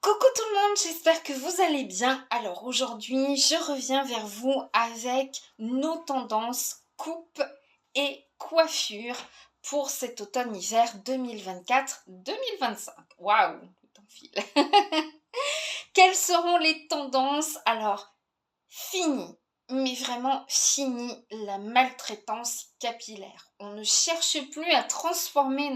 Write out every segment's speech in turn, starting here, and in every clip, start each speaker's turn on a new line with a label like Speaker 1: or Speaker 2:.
Speaker 1: Coucou tout le monde, j'espère que vous allez bien. Alors aujourd'hui, je reviens vers vous avec nos tendances coupe et coiffure pour cet automne-hiver 2024-2025. Waouh, le temps file. Quelles seront les tendances? Alors, fini, mais vraiment fini la maltraitance capillaire. On ne cherche plus à transformer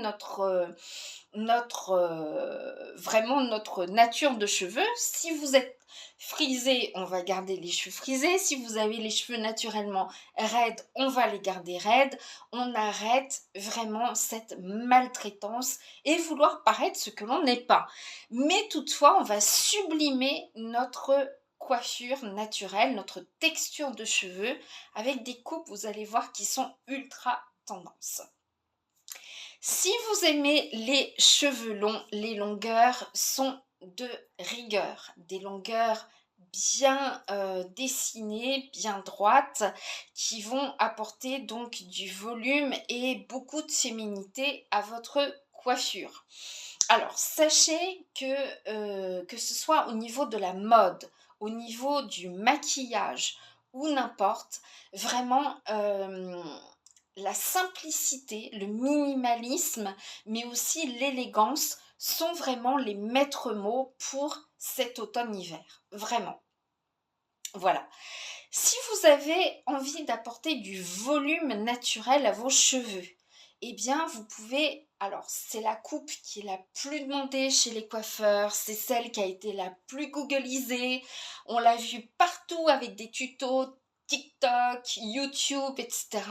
Speaker 1: vraiment notre nature de cheveux. Si vous êtes frisé, on va garder les cheveux frisés. Si vous avez les cheveux naturellement raides, on va les garder raides. On arrête vraiment cette maltraitance et vouloir paraître ce que l'on n'est pas. Mais toutefois, on va sublimer notre coiffure naturelle, notre texture de cheveux avec des coupes, vous allez voir, qui sont ultra tendance. Si vous aimez les cheveux longs, les longueurs sont de rigueur, des longueurs bien dessinées, bien droites, qui vont apporter donc du volume et beaucoup de féminité à votre coiffure. Alors, sachez que ce soit au niveau de la mode, au niveau du maquillage ou n'importe, vraiment, la simplicité, le minimalisme, mais aussi l'élégance sont vraiment les maîtres mots pour cet automne-hiver. Vraiment. Voilà. Si vous avez envie d'apporter du volume naturel à vos cheveux, eh bien, vous pouvez... Alors, c'est la coupe qui est la plus demandée chez les coiffeurs, c'est celle qui a été la plus googlisée. On l'a vu partout avec des tutos TikTok, YouTube, etc.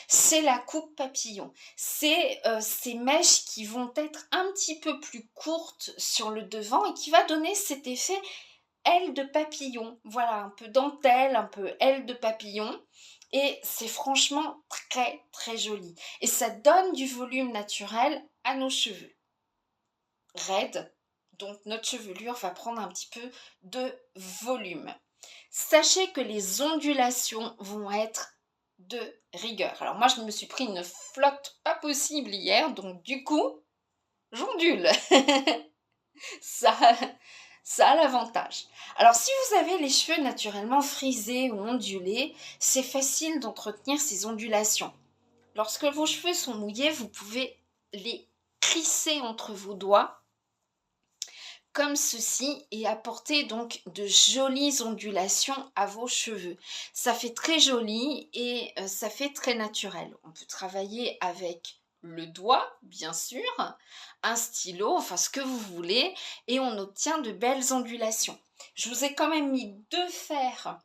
Speaker 1: C'est la coupe papillon. C'est ces mèches qui vont être un petit peu plus courtes sur le devant et qui va donner cet effet aile de papillon. Voilà, un peu dentelle, un peu aile de papillon. Et c'est franchement très très joli. Et ça donne du volume naturel à nos cheveux. Raides, donc notre chevelure va prendre un petit peu de volume. Sachez que les ondulations vont être de rigueur. Alors moi je me suis pris une flotte pas possible hier, donc du coup j'ondule. ça, ça a l'avantage. Alors si vous avez les cheveux naturellement frisés ou ondulés, c'est facile d'entretenir ces ondulations. Lorsque vos cheveux sont mouillés, vous pouvez les crisser entre vos doigts comme ceci et apporter donc de jolies ondulations à vos cheveux. Ça fait très joli et ça fait très naturel. On peut travailler avec le doigt, bien sûr, un stylo, enfin ce que vous voulez, et on obtient de belles ondulations. Je vous ai quand même mis 2 fers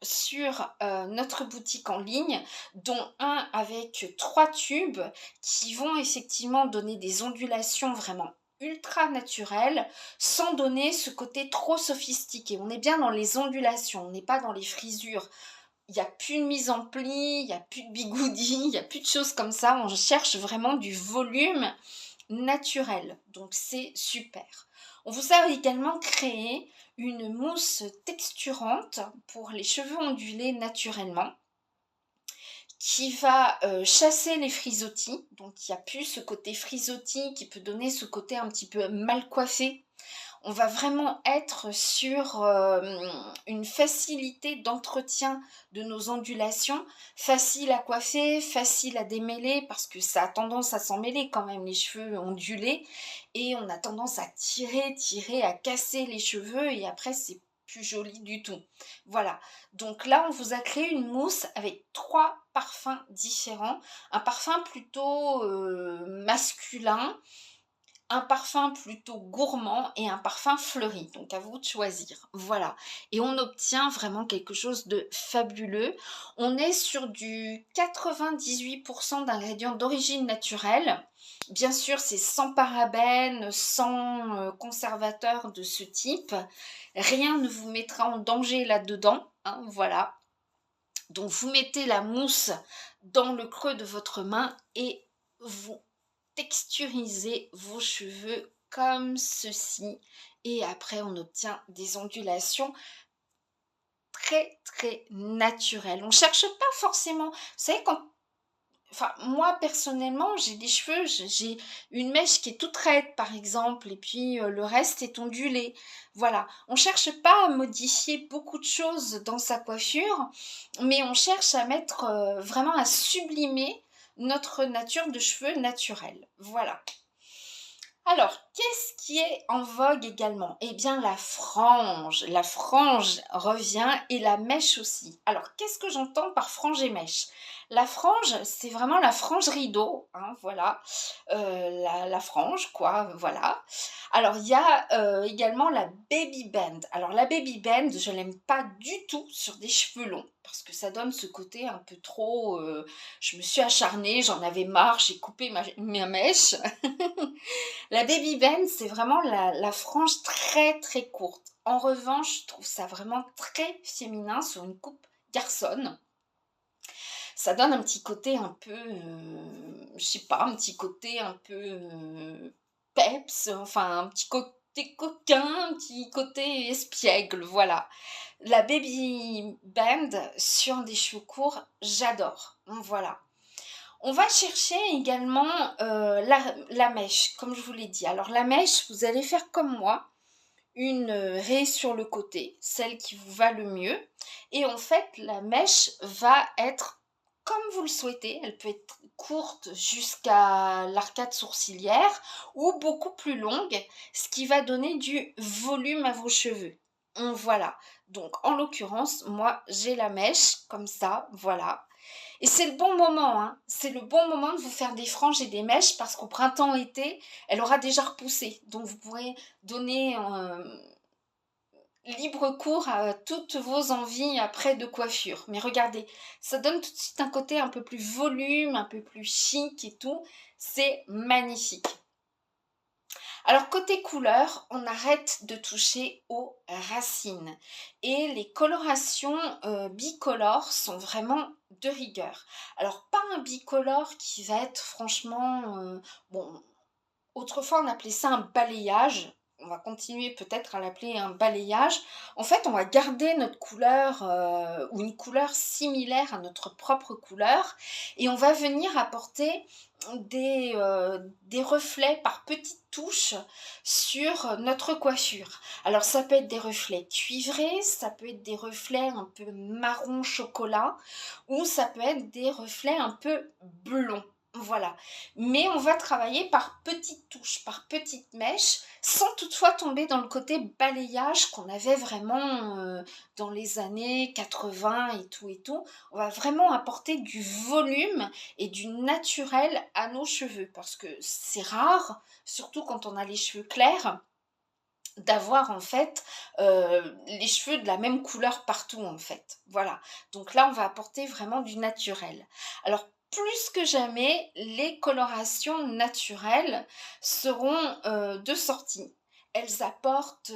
Speaker 1: sur notre boutique en ligne, dont un avec 3 tubes qui vont effectivement donner des ondulations vraiment ultra naturelles sans donner ce côté trop sophistiqué. On est bien dans les ondulations, on n'est pas dans les frisures. Il n'y a plus de mise en pli, il n'y a plus de bigoudi, il n'y a plus de choses comme ça. On cherche vraiment du volume naturel. Donc c'est super. On vous a également créé une mousse texturante pour les cheveux ondulés naturellement qui va chasser les frisottis. Donc il n'y a plus ce côté frisottis qui peut donner ce côté un petit peu mal coiffé. On va vraiment être sur une facilité d'entretien de nos ondulations, facile à coiffer, facile à démêler, parce que ça a tendance à s'emmêler quand même les cheveux ondulés, et on a tendance à tirer, à casser les cheveux, et après c'est plus joli du tout. Voilà, donc là on vous a créé une mousse avec 3 parfums différents, un parfum plutôt masculin, un parfum plutôt gourmand et un parfum fleuri. Donc à vous de choisir. Voilà. Et on obtient vraiment quelque chose de fabuleux. On est sur du 98% d'ingrédients d'origine naturelle. Bien sûr, c'est sans parabènes, sans conservateurs de ce type. Rien ne vous mettra en danger là-dedans. Hein, voilà. Donc vous mettez la mousse dans le creux de votre main et vous texturisez vos cheveux comme ceci. Et après, on obtient des ondulations très très naturelles. On ne cherche pas forcément. Vous savez, quand Enfin, moi personnellement, j'ai des cheveux, j'ai une mèche qui est toute raide par exemple, et puis le reste est ondulé. Voilà, on cherche pas à modifier beaucoup de choses dans sa coiffure, mais on cherche à mettre vraiment à sublimer notre nature de cheveux naturelle. Voilà. Alors, qu'est-ce qui est en vogue également? Eh bien, la frange. La frange revient et la mèche aussi. Alors, qu'est-ce que j'entends par frange et mèche? La frange, c'est vraiment la frange rideau, hein, voilà. La frange, quoi, voilà. Alors, il y a également la baby band. Alors, la baby band, je l'aime pas du tout sur des cheveux longs, parce que ça donne ce côté un peu trop... je me suis acharnée, j'en avais marre, j'ai coupé ma mèche. La baby band, c'est vraiment la frange très très courte. En revanche, je trouve ça vraiment très féminin sur une coupe garçonne. Ça donne un petit côté un peu, je sais pas, un petit côté un peu peps, enfin un petit côté coquin, un petit côté espiègle, voilà. La baby band sur des cheveux courts, j'adore. Voilà. On va chercher également la mèche, comme je vous l'ai dit. Alors la mèche, vous allez faire comme moi, une raie sur le côté, celle qui vous va le mieux. Et en fait, la mèche va être comme vous le souhaitez. Elle peut être courte jusqu'à l'arcade sourcilière ou beaucoup plus longue, ce qui va donner du volume à vos cheveux. Voilà. Donc en l'occurrence, moi j'ai la mèche comme ça, voilà. Et c'est le bon moment, hein. C'est le bon moment de vous faire des franges et des mèches parce qu'au printemps-été, elle aura déjà repoussé. Donc vous pourrez donner libre cours à toutes vos envies après de coiffure. Mais regardez, ça donne tout de suite un côté un peu plus volume, un peu plus chic et tout. C'est magnifique. Alors côté couleur, on arrête de toucher aux racines et les colorations bicolores sont vraiment de rigueur. Alors pas un bicolore qui va être franchement, bon, autrefois on appelait ça un balayage. On va continuer peut-être à l'appeler un balayage. En fait, on va garder notre couleur ou une couleur similaire à notre propre couleur et on va venir apporter des reflets par petites touches sur notre coiffure. Alors ça peut être des reflets cuivrés, ça peut être des reflets un peu marron chocolat ou ça peut être des reflets un peu blonds. Voilà. Mais on va travailler par petites touches, par petites mèches, sans toutefois tomber dans le côté balayage qu'on avait vraiment dans les années 80 et tout et tout. On va vraiment apporter du volume et du naturel à nos cheveux parce que c'est rare, surtout quand on a les cheveux clairs, d'avoir en fait les cheveux de la même couleur partout en fait. Voilà. Donc là, on va apporter vraiment du naturel. Alors, plus que jamais, les colorations naturelles seront de sortie. Elles apportent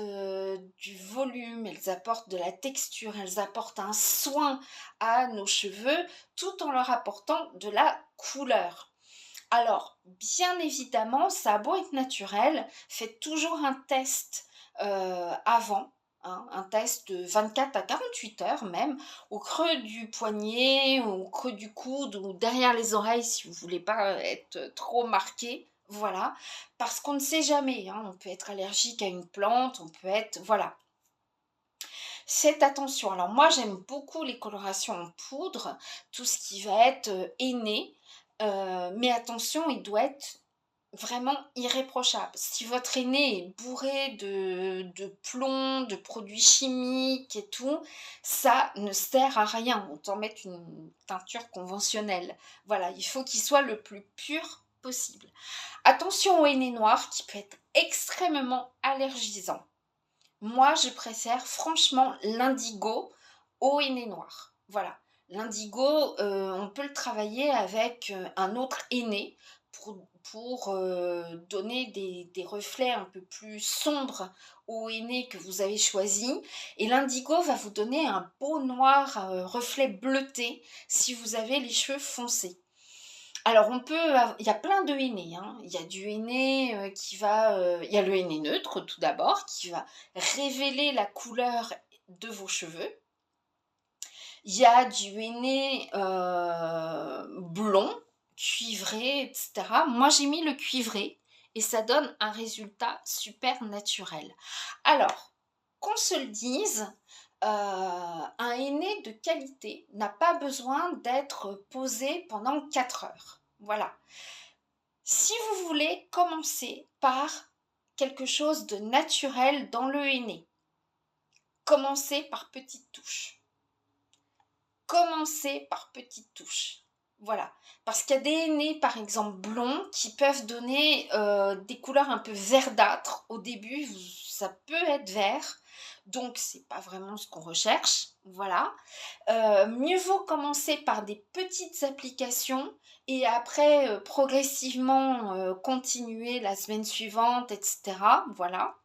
Speaker 1: du volume, elles apportent de la texture, elles apportent un soin à nos cheveux tout en leur apportant de la couleur. Alors, bien évidemment, ça a beau être naturel, faites toujours un test avant, hein, un test de 24 à 48 heures même, au creux du poignet, au creux du coude ou derrière les oreilles si vous ne voulez pas être trop marqué. Voilà, parce qu'on ne sait jamais, hein, on peut être allergique à une plante, on peut être... Voilà. Faites attention. Alors moi, j'aime beaucoup les colorations en poudre, tout ce qui va être henné, mais attention, il doit être vraiment irréprochable. Si votre aîné est bourré de plomb, de produits chimiques et tout, ça ne sert à rien. Autant mettre une teinture conventionnelle. Voilà, il faut qu'il soit le plus pur possible. Attention au henné noir qui peut être extrêmement allergisant. Moi, je préfère franchement l'indigo au henné noir. Voilà. L'indigo, on peut le travailler avec un autre henné pour donner des reflets un peu plus sombres au henné que vous avez choisi. Et l'indigo va vous donner un beau noir reflet bleuté si vous avez les cheveux foncés. Alors il y a plein de henné, hein. Il y a du henné il y a le henné neutre tout d'abord qui va révéler la couleur de vos cheveux. Il y a du henné blond cuivré, etc. Moi, j'ai mis le cuivré et ça donne un résultat super naturel. Alors, qu'on se le dise, un henné de qualité n'a pas besoin d'être posé pendant 4 heures. Voilà. Si vous voulez commencer par quelque chose de naturel dans le henné, commencez par petites touches. Commencez par petites touches. Voilà, parce qu'il y a des hennées par exemple blonds qui peuvent donner des couleurs un peu verdâtres. Au début, ça peut être vert, donc c'est pas vraiment ce qu'on recherche. Voilà, mieux vaut commencer par des petites applications et après progressivement continuer la semaine suivante, etc. Voilà,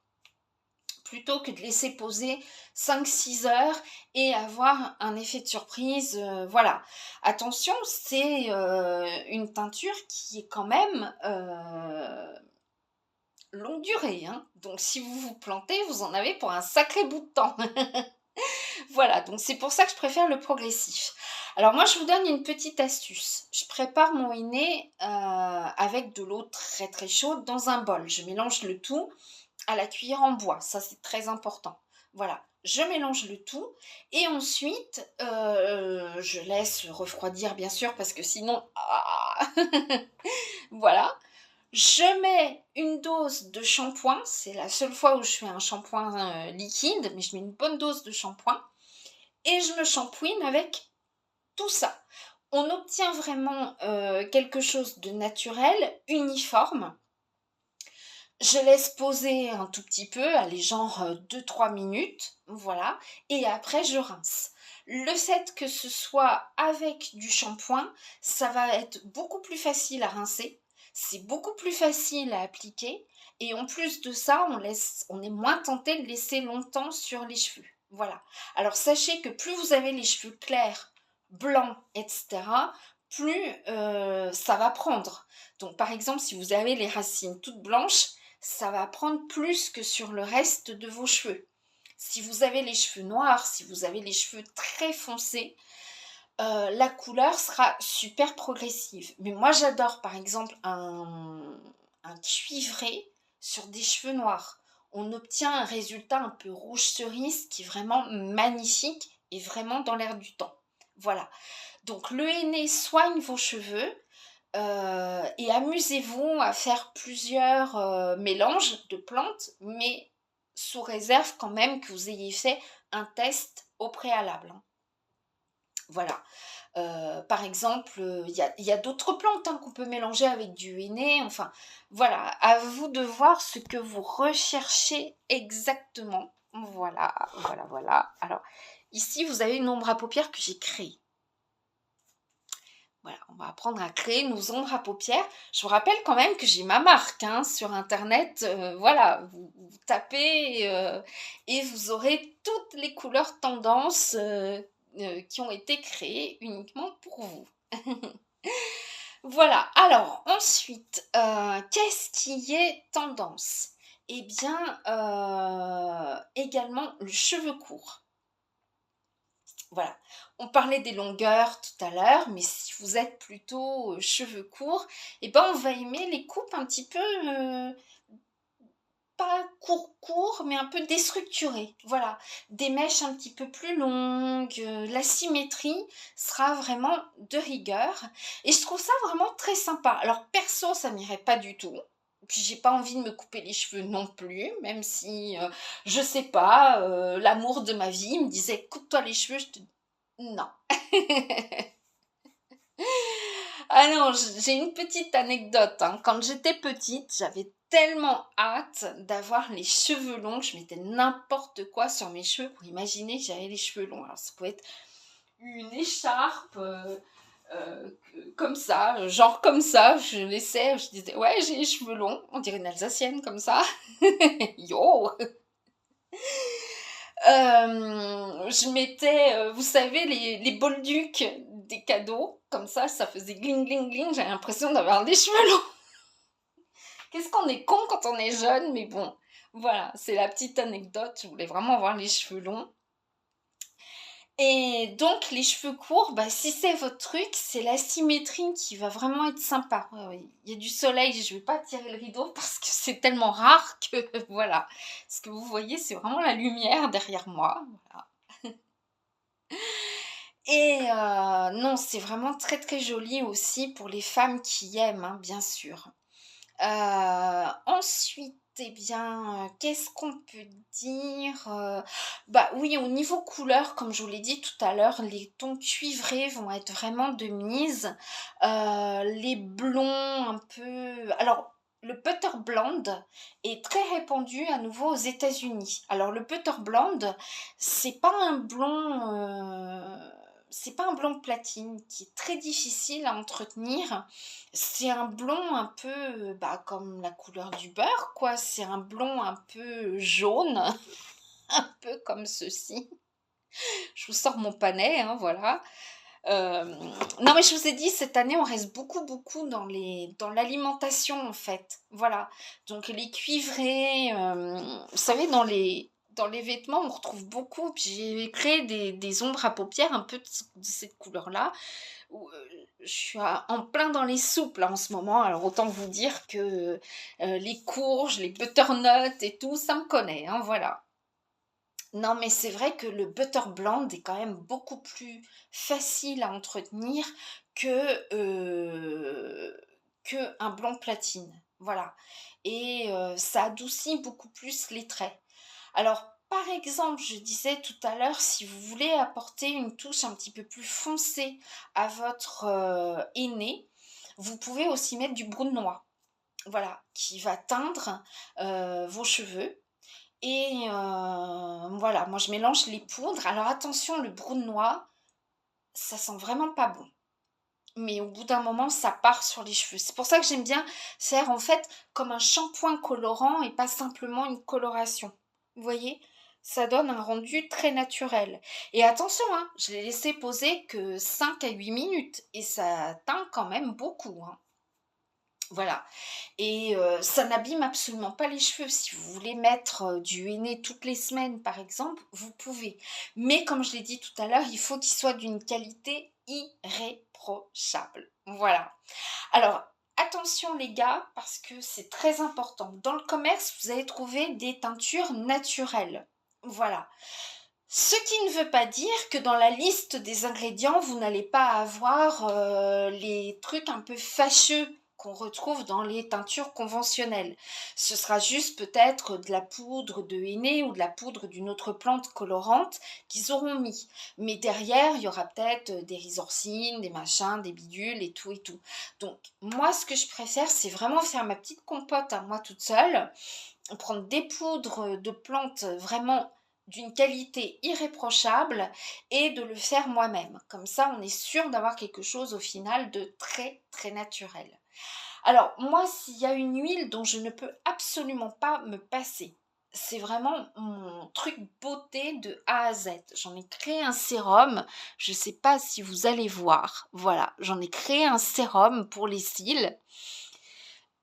Speaker 1: plutôt que de laisser poser 5-6 heures et avoir un effet de surprise. Voilà. Attention, c'est une teinture qui est quand même longue durée. Hein. Donc si vous vous plantez, vous en avez pour un sacré bout de temps. Voilà, donc c'est pour ça que je préfère le progressif. Alors moi, je vous donne une petite astuce. Je prépare mon henné avec de l'eau très très chaude dans un bol. Je mélange le tout à la cuillère en bois, ça c'est très important. Voilà, je mélange le tout et ensuite je laisse refroidir bien sûr parce que sinon, voilà. Je mets une dose de shampoing, c'est la seule fois où je fais un shampoing liquide, mais je mets une bonne dose de shampoing et je me shampouine avec tout ça. On obtient vraiment quelque chose de naturel, uniforme. Je laisse poser un tout petit peu, allez, genre 2-3 minutes, voilà, et après je rince. Le fait que ce soit avec du shampoing, ça va être beaucoup plus facile à rincer, c'est beaucoup plus facile à appliquer, et en plus de ça, on est moins tenté de laisser longtemps sur les cheveux. Voilà. Alors sachez que plus vous avez les cheveux clairs, blancs, etc., plus ça va prendre. Donc par exemple, si vous avez les racines toutes blanches, ça va prendre plus que sur le reste de vos cheveux. Si vous avez les cheveux noirs, si vous avez les cheveux très foncés, la couleur sera super progressive. Mais moi j'adore par exemple un cuivré sur des cheveux noirs. On obtient un résultat un peu rouge cerise qui est vraiment magnifique et vraiment dans l'air du temps. Voilà. Donc le henné soigne vos cheveux, et amusez-vous à faire plusieurs mélanges de plantes, mais sous réserve quand même que vous ayez fait un test au préalable. Hein. Voilà. Par exemple, il y a d'autres plantes hein, qu'on peut mélanger avec du henné. Enfin, voilà. À vous de voir ce que vous recherchez exactement. Voilà, voilà, voilà. Alors, ici, vous avez une ombre à paupières que j'ai créée. Voilà, on va apprendre à créer nos ombres à paupières. Je vous rappelle quand même que j'ai ma marque hein, sur internet. Voilà, vous tapez et vous aurez toutes les couleurs tendances qui ont été créées uniquement pour vous. Voilà, alors ensuite, qu'est-ce qui est tendance? Eh bien, également le cheveu court. Voilà, on parlait des longueurs tout à l'heure, mais si vous êtes plutôt cheveux courts, eh ben on va aimer les coupes un petit peu, pas court, mais un peu déstructurées. Voilà, des mèches un petit peu plus longues, la symétrie sera vraiment de rigueur. Et je trouve ça vraiment très sympa. Alors perso, ça m'irait pas du tout. Puis j'ai pas envie de me couper les cheveux non plus, même si, je sais pas, l'amour de ma vie me disait coupe-toi les cheveux, je te non. Ah non, j'ai une petite anecdote. Hein. Quand j'étais petite, j'avais tellement hâte d'avoir les cheveux longs que je mettais n'importe quoi sur mes cheveux pour imaginer que j'avais les cheveux longs. Alors ça pouvait être une écharpe euh, comme ça, genre comme ça. Je disais ouais j'ai les cheveux longs. On dirait une Alsacienne comme ça. Yo. Je mettais, vous savez, les bolducs des cadeaux, comme ça faisait gling gling gling, j'avais l'impression d'avoir des cheveux longs. Qu'est-ce qu'on est con quand on est jeune, mais bon, voilà, c'est la petite anecdote, je voulais vraiment avoir les cheveux longs. Et donc les cheveux courts, bah, si c'est votre truc, c'est la symétrie qui va vraiment être sympa. Ouais, ouais. Il y a du soleil, je vais pas tirer le rideau parce que c'est tellement rare que voilà. Ce que vous voyez, c'est vraiment la lumière derrière moi. Voilà. Et non, c'est vraiment très très joli aussi pour les femmes qui aiment, hein, bien sûr. Ensuite, eh bien, qu'est-ce qu'on peut dire? Bah oui, au niveau couleur, comme je vous l'ai dit tout à l'heure, les tons cuivrés vont être vraiment de mise. Les blonds un peu alors, le butter blonde est très répandu à nouveau aux États-Unis. Alors le butter blonde, c'est pas un blond, c'est pas un blond platine qui est très difficile à entretenir. C'est un blond un peu, bah, comme la couleur du beurre, quoi. C'est un blond un peu jaune, un peu comme ceci. Je vous sors mon panais, hein, voilà. Non, mais je vous ai dit, cette année, on reste beaucoup, beaucoup dans l'alimentation, en fait. Voilà. Donc, les cuivrés, vous savez, dans les vêtements, on retrouve beaucoup. Puis, j'ai créé des ombres à paupières un peu de cette couleur-là où, je suis en plein dans les soupes là en ce moment, alors autant vous dire que les courges, les butternuts et tout, ça me connaît, hein, voilà. Non, mais c'est vrai que le butter blend est quand même beaucoup plus facile à entretenir que, que un blond platine, voilà. Et ça adoucit beaucoup plus les traits. Alors, par exemple, je disais tout à l'heure, si vous voulez apporter une touche un petit peu plus foncée à votre henné, vous pouvez aussi mettre du brune noix, voilà, qui va teindre vos cheveux. Et voilà, moi je mélange les poudres. Alors attention, le brune noix, ça sent vraiment pas bon. Mais au bout d'un moment, ça part sur les cheveux. C'est pour ça que j'aime bien faire en fait comme un shampoing colorant et pas simplement une coloration. Vous voyez? Ça donne un rendu très naturel. Et attention, hein, je l'ai laissé poser que 5 à 8 minutes et ça teint quand même beaucoup, hein. Voilà. Et ça n'abîme absolument pas les cheveux. Si vous voulez mettre du henné toutes les semaines, par exemple, vous pouvez. Mais comme je l'ai dit tout à l'heure, il faut qu'il soit d'une qualité irréprochable. Voilà. Alors, attention les gars, parce que c'est très important. Dans le commerce, vous allez trouver des teintures naturelles. Voilà. Ce qui ne veut pas dire que dans la liste des ingrédients, vous n'allez pas avoir les trucs un peu fâcheux qu'on retrouve dans les teintures conventionnelles. Ce sera juste peut-être de la poudre de henné ou de la poudre d'une autre plante colorante qu'ils auront mis. Mais derrière, il y aura peut-être des risorcines, des machins, des bidules et tout et tout. Donc, moi, ce que je préfère, c'est vraiment faire ma petite compote à moi toute seule, prendre des poudres de plantes vraiment d'une qualité irréprochable et de le faire moi-même. Comme ça, on est sûr d'avoir quelque chose au final de très très naturel. Alors moi, s'il y a une huile dont je ne peux absolument pas me passer, c'est vraiment mon truc beauté de A à Z. J'en ai créé un sérum, je ne sais pas si vous allez voir. Voilà, j'en ai créé un sérum pour les cils.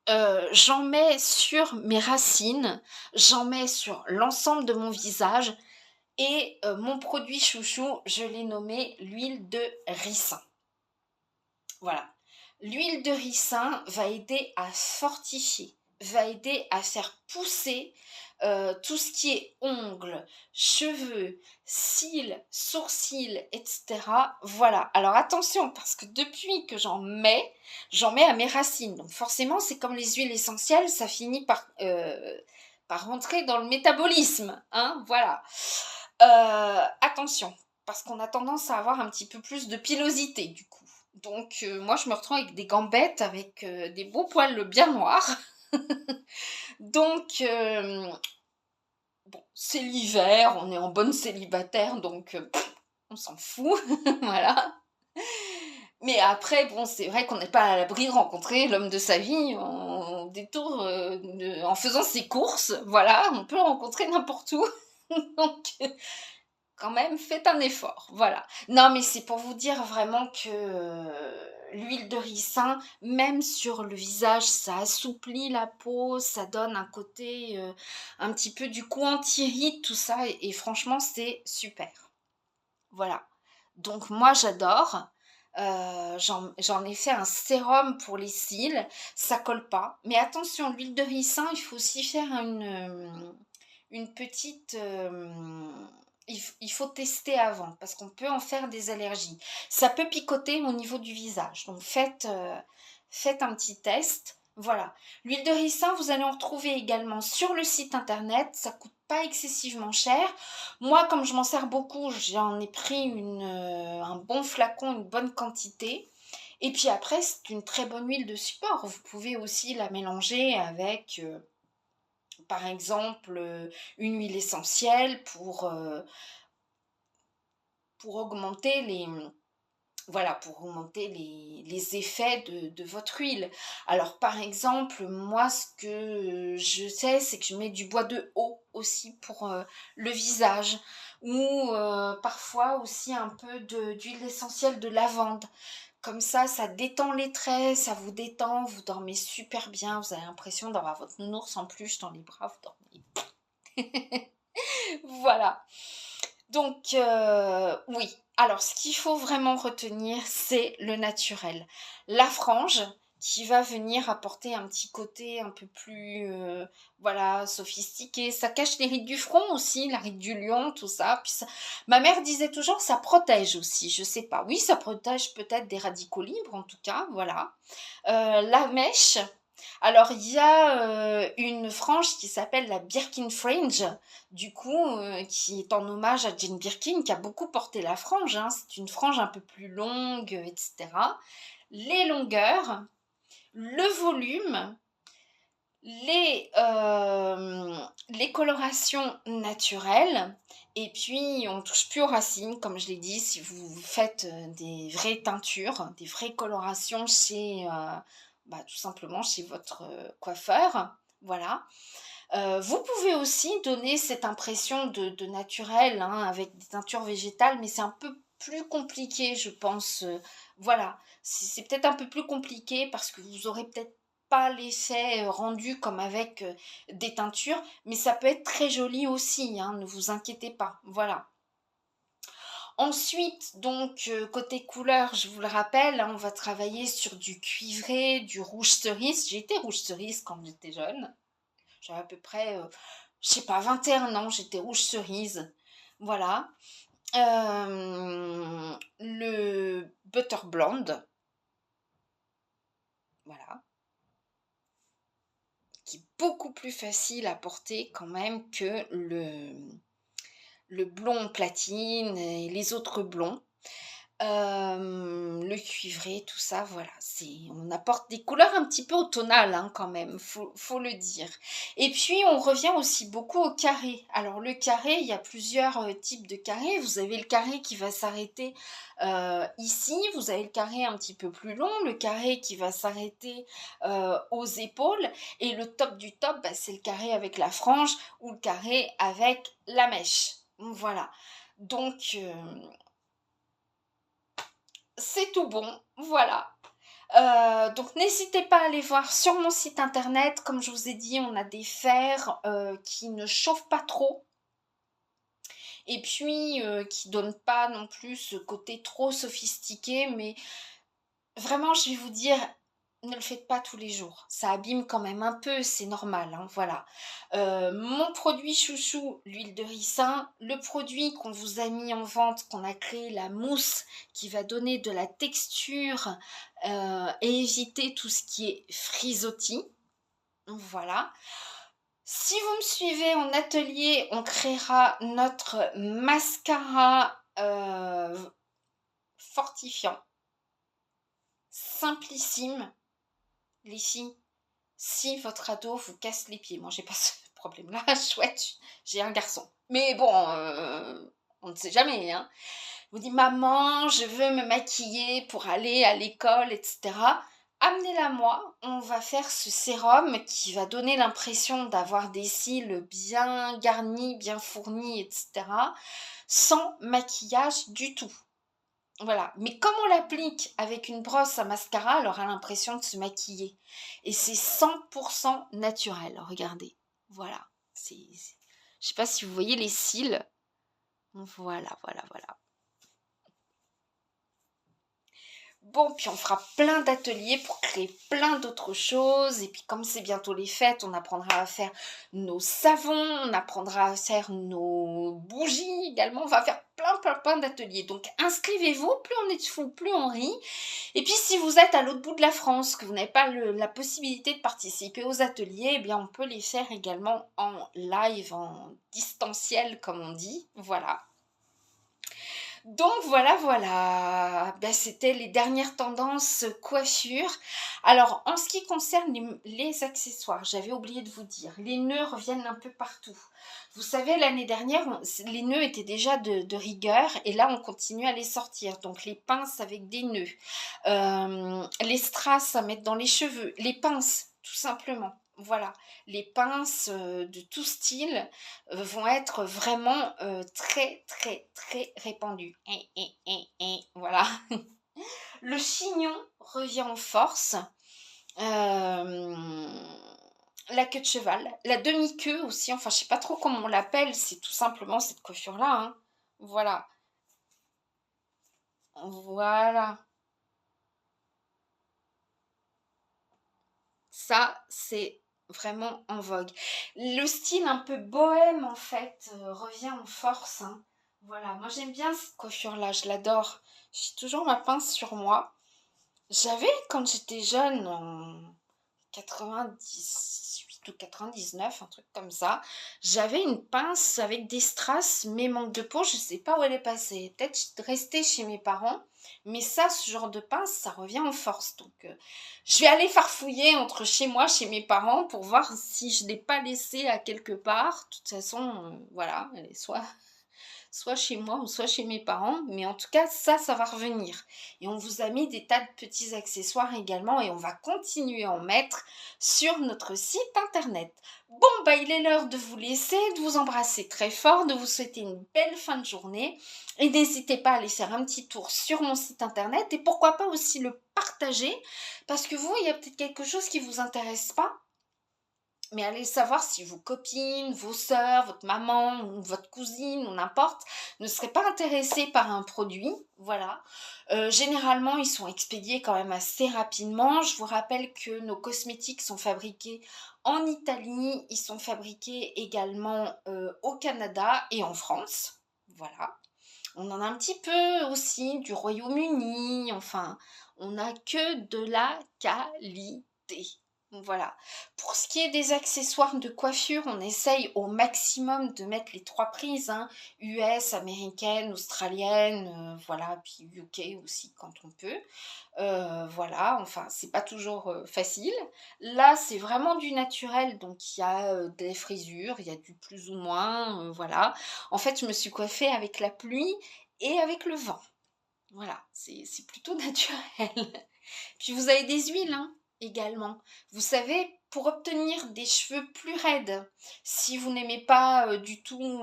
Speaker 1: J'en mets sur mes racines, j'en mets sur l'ensemble de mon visage et mon produit chouchou, je l'ai nommé l'huile de ricin. Voilà. L'huile de ricin va aider à fortifier, va aider à faire pousser tout ce qui est ongles, cheveux, cils, sourcils, etc. Voilà. Alors attention, parce que depuis que j'en mets à mes racines. Donc forcément, c'est comme les huiles essentielles, ça finit par rentrer dans le métabolisme. Hein, voilà. Attention, parce qu'on a tendance à avoir un petit peu plus de pilosité du coup. Donc moi je me retrouve avec des gambettes avec des beaux poils bien noirs. Donc bon, c'est l'hiver, on est en bonne célibataire, donc on s'en fout, voilà. Mais après, bon, c'est vrai qu'on n'est pas à l'abri de rencontrer l'homme de sa vie en détour, en faisant ses courses, voilà, on peut le rencontrer n'importe où. Donc quand même, faites un effort, voilà. Non, mais c'est pour vous dire vraiment que l'huile de ricin, même sur le visage, ça assouplit la peau, ça donne un côté un petit peu du coup anti-rides, tout ça, et franchement, c'est super. Voilà. Donc moi j'adore. J'en ai fait un sérum pour les cils, ça colle pas. Mais attention, l'huile de ricin, il faut aussi faire une petite... il faut tester avant parce qu'on peut en faire des allergies. Ça peut picoter au niveau du visage. Donc faites un petit test. Voilà. L'huile de ricin, vous allez en retrouver également sur le site internet. Ça coûte pas excessivement cher. Moi, comme je m'en sers beaucoup, j'en ai pris un bon flacon, une bonne quantité. Et puis après, c'est une très bonne huile de support. Vous pouvez aussi la mélanger avec, par exemple, une huile essentielle pour augmenter les effets de votre huile. Alors, par exemple, moi, ce que je sais, c'est que je mets du bois de haut aussi pour le visage, ou parfois aussi un peu d'huile essentielle de lavande. Comme ça détend les traits, ça vous détend, vous dormez super bien, vous avez l'impression d'avoir votre nounours en plus dans les bras, vous dormez. Voilà. Donc, oui. Alors, ce qu'il faut vraiment retenir, c'est le naturel. La frange, qui va venir apporter un petit côté un peu plus, voilà, sophistiqué. Ça cache les rides du front aussi, la ride du lion, tout ça. Puis ma mère disait toujours, ça protège aussi. Je sais pas. Oui, ça protège peut-être des radicaux libres, en tout cas, voilà. La mèche. Alors, il y a une frange qui s'appelle la Birkin Fringe, du coup, qui est en hommage à Jane Birkin, qui a beaucoup porté la frange, hein. C'est une frange un peu plus longue, etc. Les longueurs, le volume, les colorations naturelles, et puis on touche plus aux racines, comme je l'ai dit, si vous faites des vraies teintures, des vraies colorations chez, tout simplement chez votre coiffeur, voilà. Vous pouvez aussi donner cette impression de naturel, hein, avec des teintures végétales, mais c'est un peu plus compliqué, je pense. Voilà, c'est peut-être un peu plus compliqué parce que vous aurez peut-être pas l'effet rendu comme avec des teintures, mais ça peut être très joli aussi, hein, ne vous inquiétez pas. Voilà. Ensuite, donc, côté couleur, je vous le rappelle, hein, on va travailler sur du cuivré, du rouge cerise. J'ai été rouge cerise quand j'étais jeune. J'avais à peu près, je sais pas, 21 ans, j'étais rouge cerise. Voilà. Le butter blonde, voilà, qui est beaucoup plus facile à porter quand même que le blond platine et les autres blonds. Le cuivré, tout ça, voilà, on apporte des couleurs un petit peu automnales, hein, quand même, faut le dire. Et puis on revient aussi beaucoup au carré. Alors le carré, il y a plusieurs types de carrés. Vous avez le carré qui va s'arrêter ici, vous avez le carré un petit peu plus long, le carré qui va s'arrêter aux épaules, et le top du top, c'est le carré avec la frange ou le carré avec la mèche. Voilà. Donc c'est tout bon, voilà. Donc n'hésitez pas à aller voir sur mon site internet. Comme je vous ai dit, on a des fers qui ne chauffent pas trop et puis qui donnent pas non plus ce côté trop sophistiqué. Mais vraiment, je vais vous dire, ne le faites pas tous les jours. Ça abîme quand même un peu, c'est normal, hein, voilà. Mon produit chouchou, l'huile de ricin. Le produit qu'on vous a mis en vente, qu'on a créé, la mousse, qui va donner de la texture et éviter tout ce qui est frisottis. Voilà. Si vous me suivez en atelier, on créera notre mascara fortifiant, simplissime. Les filles, si votre ado vous casse les pieds, moi j'ai pas ce problème-là, chouette, j'ai un garçon. Mais bon, on ne sait jamais, hein. Vous dites, maman, je veux me maquiller pour aller à l'école, etc. Amenez-la moi, on va faire ce sérum qui va donner l'impression d'avoir des cils bien garnis, bien fournis, etc. Sans maquillage du tout. Voilà, mais comme on l'applique avec une brosse à mascara, elle aura l'impression de se maquiller. Et c'est 100% naturel, regardez. Voilà, je sais pas si vous voyez les cils. Voilà, voilà, voilà. Bon, puis on fera plein d'ateliers pour créer plein d'autres choses. Et puis comme c'est bientôt les fêtes, on apprendra à faire nos savons, on apprendra à faire nos bougies également. On va faire plein d'ateliers. Donc inscrivez-vous, plus on est de fous, plus on rit. Et puis si vous êtes à l'autre bout de la France, que vous n'avez pas la possibilité de participer aux ateliers, eh bien on peut les faire également en live, en distanciel comme on dit. Voilà. Donc voilà, ben, c'était les dernières tendances coiffure. Alors en ce qui concerne les accessoires, j'avais oublié de vous dire, les nœuds reviennent un peu partout. Vous savez, l'année dernière, les nœuds étaient déjà de rigueur et là on continue à les sortir. Donc les pinces avec des nœuds, les strass à mettre dans les cheveux, les pinces tout simplement. Voilà, les pinces de tout style vont être vraiment très répandues. Voilà. Le chignon revient en force. Euh, la queue de cheval. La demi-queue aussi. Enfin, je sais pas trop comment on l'appelle. C'est tout simplement cette coiffure-là. Hein. Voilà. Voilà. Ça, c'est vraiment en vogue. Le style un peu bohème, en fait, revient en force. Hein. Voilà, moi j'aime bien cette coiffure-là, je l'adore. J'ai toujours ma pince sur moi. J'avais, quand j'étais jeune, en 98 ou 99, un truc comme ça, j'avais une pince avec des strass, mais manque de peau, je sais pas où elle est passée. Peut-être restée chez mes parents, mais ça, ce genre de pince, ça revient en force. Donc, je vais aller farfouiller entre chez moi, chez mes parents, pour voir si je l'ai pas laissée à quelque part. De toute façon, voilà, elle est soit chez moi ou soit chez mes parents, mais en tout cas ça va revenir. Et on vous a mis des tas de petits accessoires également et on va continuer à en mettre sur notre site internet. Bon, bah il est l'heure de vous laisser, de vous embrasser très fort, de vous souhaiter une belle fin de journée et n'hésitez pas à aller faire un petit tour sur mon site internet et pourquoi pas aussi le partager parce que vous, il y a peut-être quelque chose qui vous intéresse pas, mais allez savoir si vos copines, vos sœurs, votre maman ou votre cousine ou n'importe ne seraient pas intéressées par un produit. Voilà. Généralement, ils sont expédiés quand même assez rapidement. Je vous rappelle que nos cosmétiques sont fabriqués en Italie. Ils sont fabriqués également au Canada et en France. Voilà. On en a un petit peu aussi du Royaume-Uni. Enfin, on n'a que de la qualité. Voilà. Pour ce qui est des accessoires de coiffure, on essaye au maximum de mettre les trois prises, hein, US, américaine, australienne, voilà, puis UK aussi quand on peut. Voilà, enfin, c'est pas toujours facile. Là, c'est vraiment du naturel, donc il y a des frisures, il y a du plus ou moins, voilà. En fait, je me suis coiffée avec la pluie et avec le vent. Voilà, c'est plutôt naturel. Puis vous avez des huiles hein, également. Vous savez, pour obtenir des cheveux plus raides, si vous n'aimez pas du tout,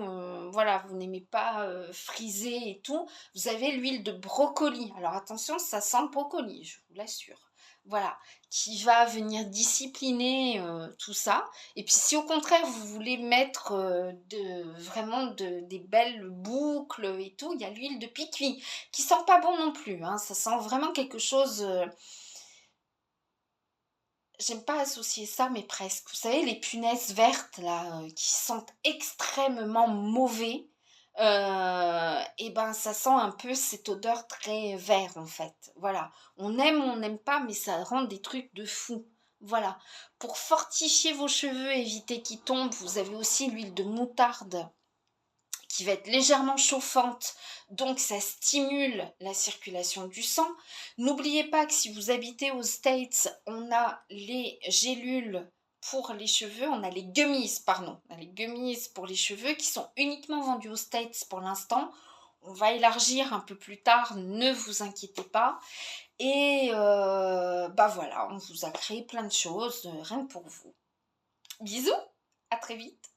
Speaker 1: voilà, vous n'aimez pas friser et tout, vous avez l'huile de brocoli. Alors attention, ça sent le brocoli, je vous l'assure. Voilà, qui va venir discipliner tout ça. Et puis si au contraire vous voulez mettre des belles boucles et tout, il y a l'huile de piquis qui sent pas bon non plus. Hein, ça sent vraiment quelque chose. J'aime pas associer ça, mais presque. Vous savez, les punaises vertes, là, qui sentent extrêmement mauvais, et ben ça sent un peu cette odeur très vert, en fait. Voilà. On aime ou on n'aime pas, mais ça rend des trucs de fou. Voilà. Pour fortifier vos cheveux, éviter qu'ils tombent, vous avez aussi l'huile de moutarde qui va être légèrement chauffante, donc ça stimule la circulation du sang. N'oubliez pas que si vous habitez aux States, on a les gélules pour les cheveux, on a les gummies, pardon, on a les gummies pour les cheveux qui sont uniquement vendus aux States pour l'instant. On va élargir un peu plus tard, ne vous inquiétez pas. Et bah voilà, on vous a créé plein de choses, rien que pour vous. Bisous, à très vite.